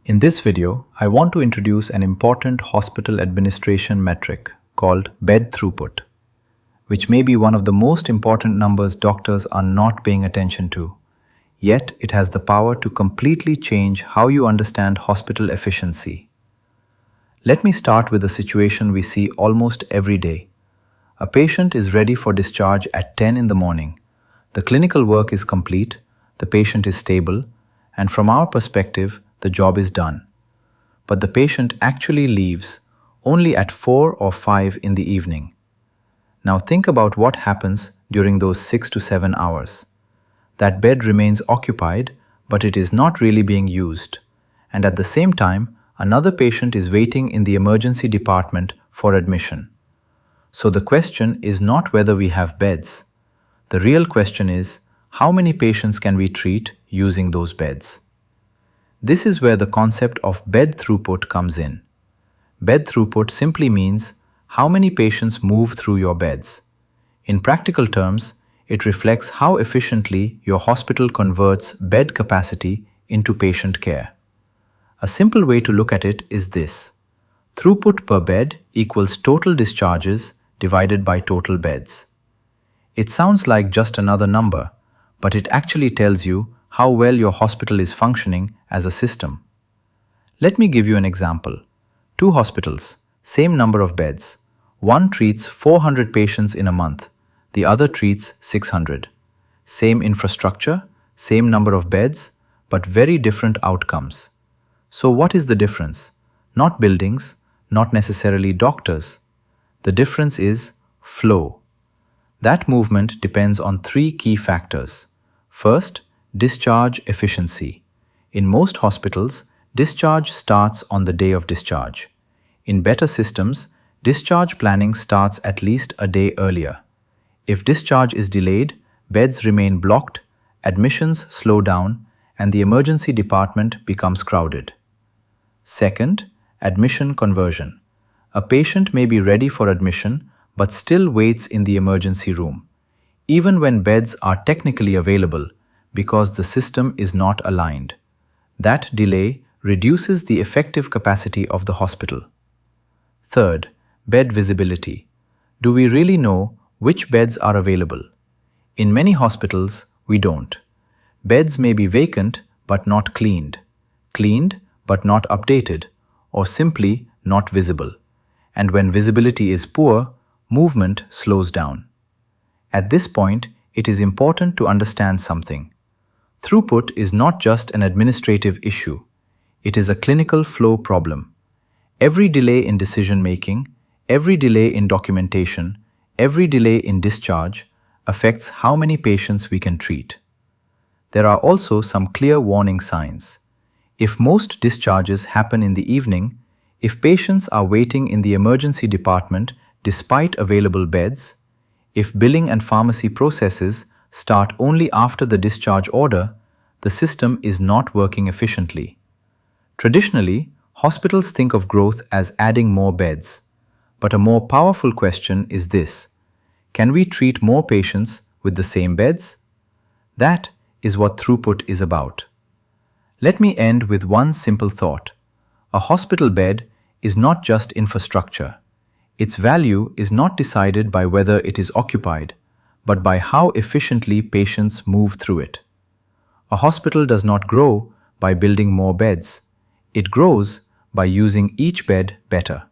In this video, I want to introduce an important hospital administration metric called bed throughput, which may be one of the most important numbers doctors are not paying attention to. Yet, it has the power to completely change how you understand hospital efficiency. Let me start with a situation we see almost every day. A patient is ready for discharge at 10 in the morning. The clinical work is complete, the patient is stable, and from our perspective, the job is done. But the patient actually leaves only at 4 or 5 in the evening. Now think about what happens during those 6 to 7 hours. That bed remains occupied, but it is not really being used. And at the same time, another patient is waiting in the emergency department for admission. So the question is not whether we have beds. The real question is, how many patients can we treat using those beds? This is where the concept of bed throughput comes in. Bed throughput simply means how many patients move through your beds. In practical terms, it reflects how efficiently your hospital converts bed capacity into patient care. A simple way to look at it is this. Throughput per bed equals total discharges divided by total beds. It sounds like just another number, but it actually tells you how well your hospital is functioning as a system. Let me give you an example. 2 hospitals, same number of beds. One treats 400 patients in a month, the other treats 600. Same infrastructure, same number of beds, but very different outcomes. So what is the difference? Not buildings, not necessarily doctors. The difference is flow. That movement depends on 3 key factors. First, discharge efficiency. In most hospitals, discharge starts on the day of discharge. In better systems, discharge planning starts at least a day earlier. If discharge is delayed, beds remain blocked, admissions slow down, and the emergency department becomes crowded. Second, admission conversion. A patient may be ready for admission but still waits in the emergency room, even when beds are technically available, because the system is not aligned. That delay reduces the effective capacity of the hospital. Third, bed visibility. Do we really know which beds are available? In many hospitals, we don't. Beds may be vacant but not cleaned but not updated, or simply not visible. And when visibility is poor, movement slows down. At this point, it is important to understand something. Throughput is not just an administrative issue. It is a clinical flow problem. Every delay in decision-making, every delay in documentation, every delay in discharge affects how many patients we can treat. There are also some clear warning signs. If most discharges happen in the evening, if patients are waiting in the emergency department despite available beds, if billing and pharmacy processes start only after the discharge order, the system is not working efficiently. Traditionally, hospitals think of growth as adding more beds. But a more powerful question is this: can we treat more patients with the same beds? That is what throughput is about. Let me end with one simple thought. A hospital bed is not just infrastructure. Its value is not decided by whether it is occupied, but by how efficiently patients move through it. A hospital does not grow by building more beds. It grows by using each bed better.